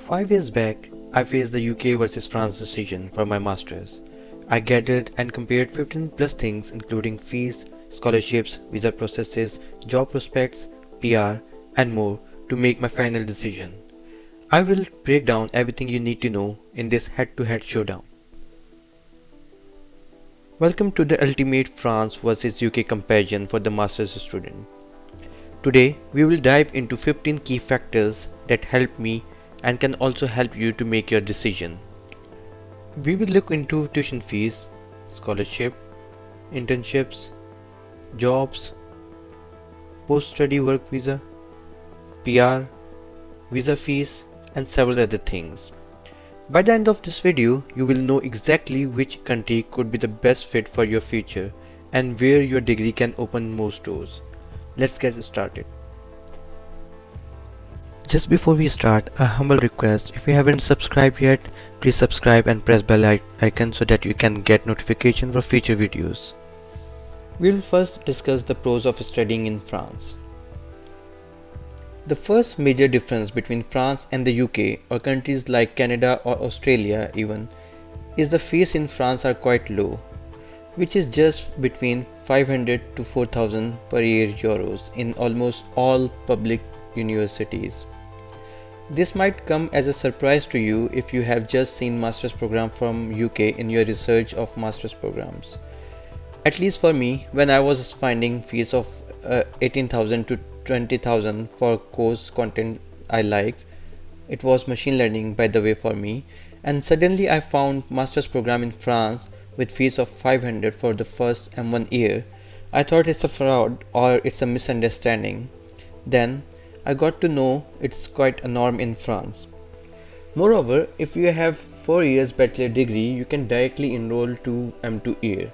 5 years back, I faced the UK versus France decision for my masters. I gathered and compared 15 plus things including fees, scholarships, visa processes, job prospects, PR, and more to make my final decision. I will break down everything you need to know in this head-to-head showdown. Welcome to the ultimate France versus UK comparison for the master's student. Today, we will dive into 15 key factors that help me and can also help you to make your decision. We will look into tuition fees, scholarship, internships, jobs, post-study work visa, PR, visa fees, and several other things. By the end of this video, you will know exactly which country could be the best fit for your future and where your degree can open most doors. Let's get started. Just before we start, a humble request: if you haven't subscribed yet, please subscribe and press bell icon so that you can get notifications for future videos. We will first discuss the pros of studying in France. The first major difference between France and the UK or countries like Canada or Australia even is the fees in France are quite low, which is just between 500 to 4,000 per year euros in almost all public universities. This might come as a surprise to you if you have just seen master's program from UK in your research of master's programs. At least for me, when I was finding fees of 18,000 to 20,000 for course content I liked, it was machine learning by the way for me, and suddenly I found master's program in France with fees of 500 for the first and 1 year. I thought it's a fraud or it's a misunderstanding. Then I got to know it's quite a norm in France. Moreover, if you have 4 years bachelor degree, you can directly enroll to M2 year,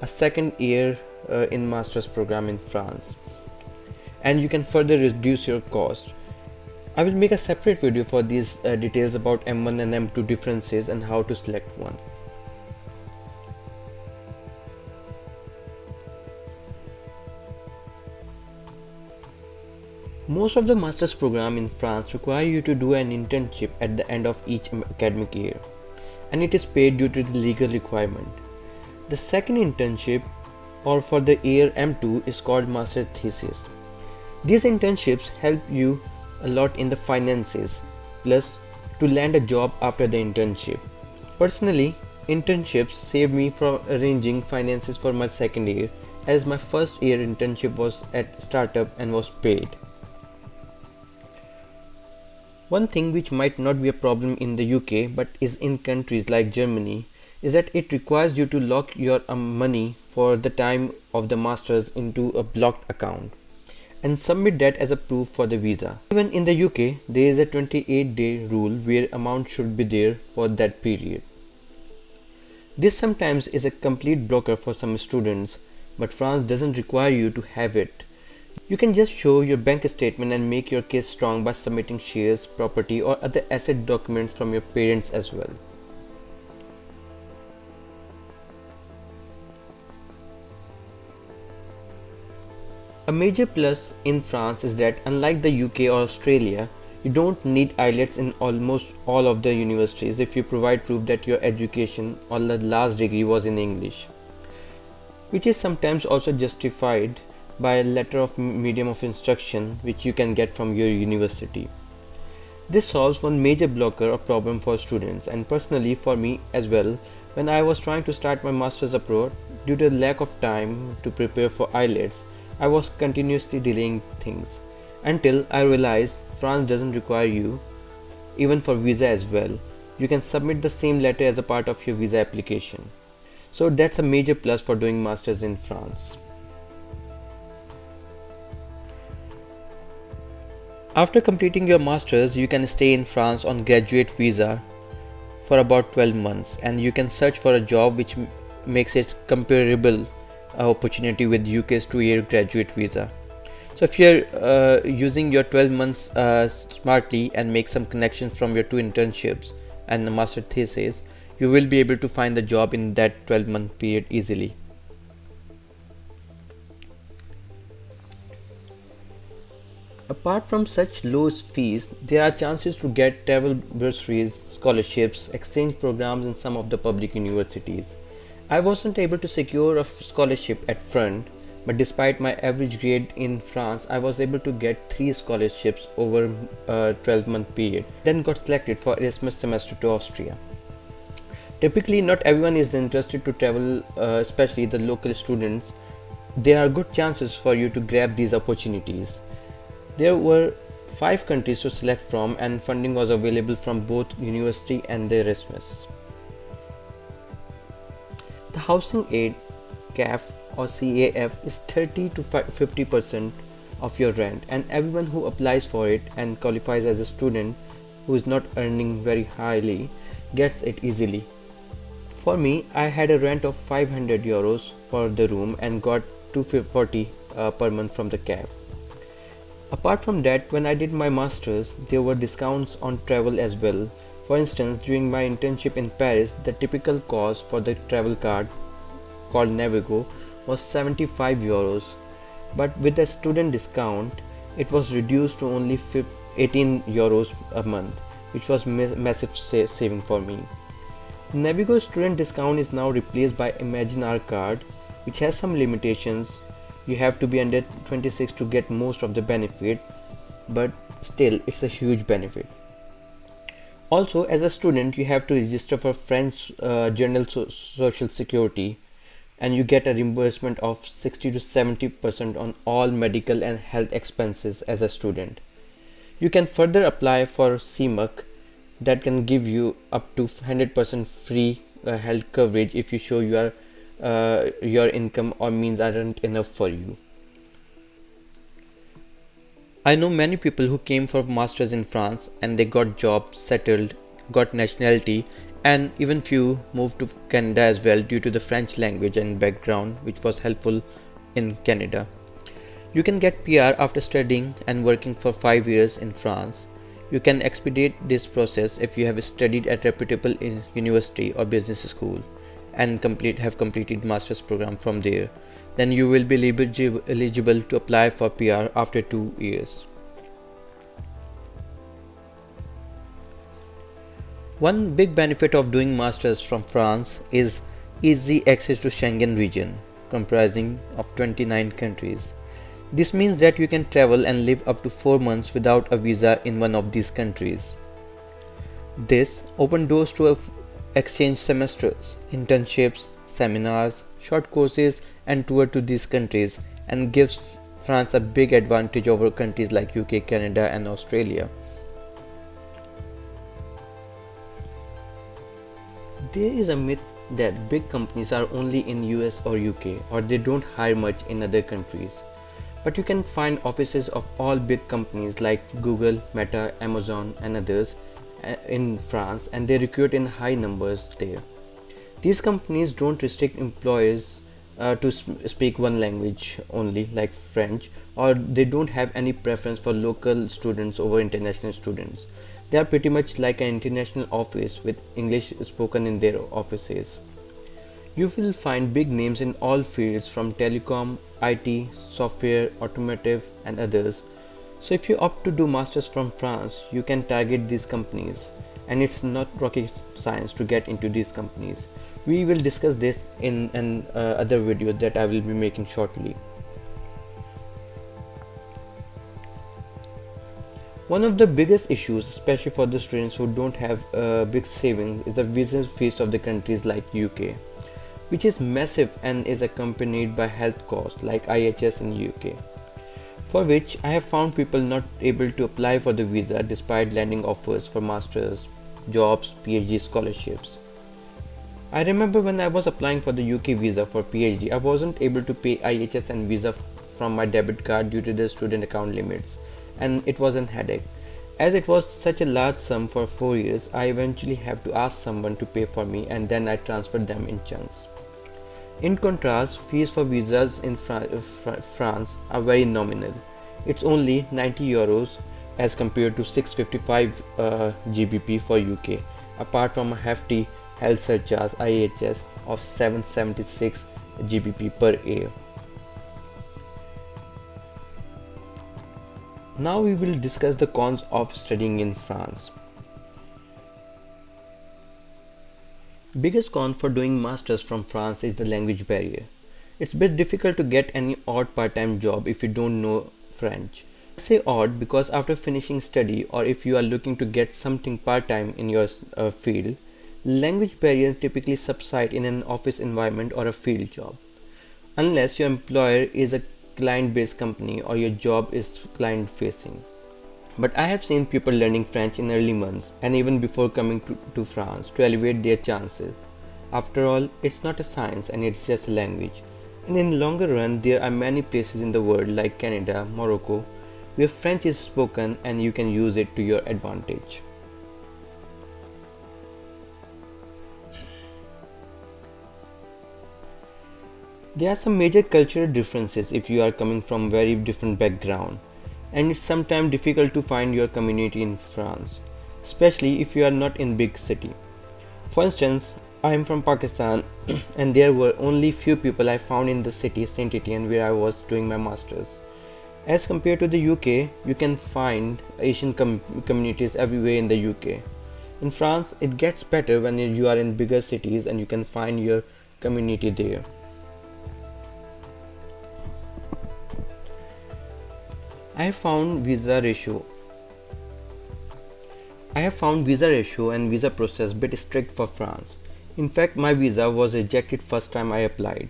a second year in master's program in France, and you can further reduce your cost. I will make a separate video for these details about M1 and M2 differences and how to select one. Most of the master's program in France require you to do an internship at the end of each academic year, and it is paid due to the legal requirement. The second internship, or for the year M2, is called master thesis. These internships help you a lot in the finances, plus to land a job after the internship. Personally, internships saved me from arranging finances for my second year, as my first year internship was at startup and was paid. One thing which might not be a problem in the UK but is in countries like Germany is that it requires you to lock your money for the time of the masters into a blocked account and submit that as a proof for the visa. Even in the UK, there is a 28-day rule where amount should be there for that period. This sometimes is a complete blocker for some students, but France doesn't require you to have it. You can just show your bank statement and make your case strong by submitting shares, property, or other asset documents from your parents as well. A major plus in France is that unlike the UK or Australia, you don't need IELTS in almost all of the universities if you provide proof that your education or the last degree was in English, which is sometimes also justified by a letter of medium of instruction which you can get from your university. This solves one major blocker or problem for students, and personally for me as well. When I was trying to start my master's abroad, due to the lack of time to prepare for IELTS, I was continuously delaying things until I realized France doesn't require you even for visa as well. You can submit the same letter as a part of your visa application. So that's a major plus for doing masters in France. After completing your masters, you can stay in France on graduate visa for about 12 months, and you can search for a job which makes it comparable opportunity with UK's 2-year graduate visa. So if you're using your 12 months smartly and make some connections from your 2 internships and a master thesis, you will be able to find the job in that 12-month period easily. Apart from such low fees, there are chances to get travel bursaries, scholarships, exchange programs in some of the public universities. I wasn't able to secure a scholarship at front, but despite my average grade in France, I was able to get 3 scholarships over a 12-month period, then got selected for Erasmus semester to Austria. Typically, not everyone is interested to travel, especially the local students. There are good chances for you to grab these opportunities. There were 5 countries to select from, and funding was available from both university and the Erasmus. The housing aid CAF or CAF is 30 to 50% of your rent, and everyone who applies for it and qualifies as a student who is not earning very highly gets it easily. For me, I had a rent of 500 euros for the room and got 240 per month from the CAF. Apart from that, when I did my masters, there were discounts on travel as well. For instance, during my internship in Paris, the typical cost for the travel card called Navigo was 75 euros, but with a student discount, it was reduced to only 18 euros a month, which was massive saving for me. Navigo student discount is now replaced by Imagine Our card, which has some limitations. You have to be under 26 to get most of the benefit, but still it's a huge benefit. Also, as a student, you have to register for French General Social Security, and you get a reimbursement of 60 to 70% on all medical and health expenses as a student. You can further apply for CMUC that can give you up to 100% free health coverage if you show your income or means aren't enough for you. I know many people who came for masters in France and they got jobs, settled, got nationality, and even few moved to Canada as well due to the French language and background, which was helpful in Canada. You can get PR after studying and working for 5 years in France. You can expedite this process if you have studied at reputable university or business school and have completed master's program from there. Then you will be eligible to apply for PR after 2 years. One big benefit of doing masters from France is easy access to Schengen region, comprising of 29 countries. This means that you can travel and live up to 4 months without a visa in one of these countries. This opens doors to exchange semesters, internships, seminars, short courses, and tour to these countries, and gives France a big advantage over countries like UK, Canada, and Australia. There is a myth that big companies are only in US or UK, or they don't hire much in other countries. But you can find offices of all big companies like Google, Meta, Amazon, and others in France, and they recruit in high numbers there. These companies don't restrict employees to speak one language only, like French, or they don't have any preference for local students over international students. They are pretty much like an international office with English spoken in their offices. You will find big names in all fields from telecom, IT, software, automotive, and others. So if you opt to do masters from France, you can target these companies, and it's not rocket science to get into these companies. We will discuss this in an other video that I will be making shortly. One of the biggest issues, especially for the students who don't have big savings, is the visa fees of the countries like UK, which is massive and is accompanied by health costs like IHS in UK, for which I have found people not able to apply for the visa despite landing offers for masters, jobs, PhD scholarships. I remember when I was applying for the UK visa for PhD, I wasn't able to pay IHS and visa from my debit card due to the student account limits, and it was a headache. As it was such a large sum for 4 years, I eventually have to ask someone to pay for me, and then I transferred them in chunks. In contrast, fees for visas in France are very nominal. It's only 90 euros as compared to 655 GBP for UK, apart from a hefty health surcharge IHS of 776 GBP per year. Now we will discuss the cons of studying in France. Biggest con for doing masters from France is the language barrier. It's a bit difficult to get any odd part-time job if you don't know French. I say odd because after finishing study, or if you are looking to get something part-time in your field, language barriers typically subside in an office environment or a field job. Unless your employer is a client-based company or your job is client-facing. But I have seen people learning French in early months and even before coming to France to elevate their chances. After all, it's not a science and it's just a language. And in the longer run, there are many places in the world like Canada, Morocco, where French is spoken and you can use it to your advantage. There are some major cultural differences if you are coming from very different background, and it's sometimes difficult to find your community in France, especially if you are not in big city. For instance, I am from Pakistan and there were only few people I found in the city Saint Etienne where I was doing my masters. As compared to the UK, you can find Asian communities everywhere in the UK. In France, it gets better when you are in bigger cities and you can find your community there. I have found visa ratio and visa process bit strict for France. In fact, my visa was rejected first time I applied.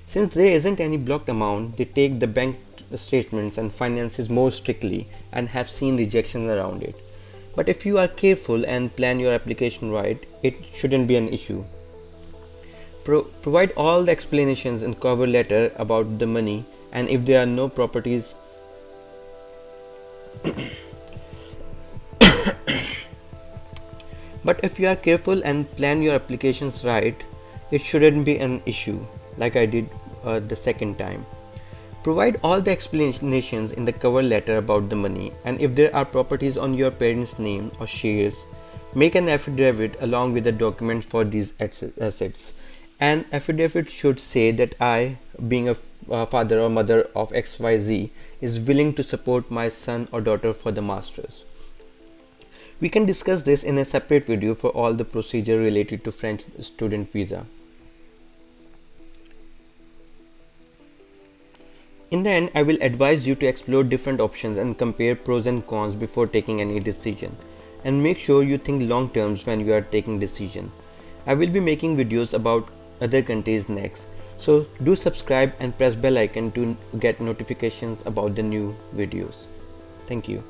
Since there isn't any blocked amount, they take the bank statements and finances more strictly and have seen rejections around it. But if you are careful and plan your application right, it shouldn't be an issue. Provide all the explanations in cover letter about the money, and if there are no properties but if you are careful and plan your applications right, it shouldn't be an issue like I did the second time. Provide all the explanations in the cover letter about the money, and if there are properties on your parents' name or shares, make an affidavit along with the documents for these assets. An affidavit should say that I, being a father or mother of XYZ, is willing to support my son or daughter for the masters. We can discuss this in a separate video for all the procedure related to French student visa. In the end, I will advise you to explore different options and compare pros and cons before taking any decision. And make sure you think long terms when you are taking decision. I will be making videos about other countries next. So do subscribe and press bell icon to get notifications about the new videos. Thank you.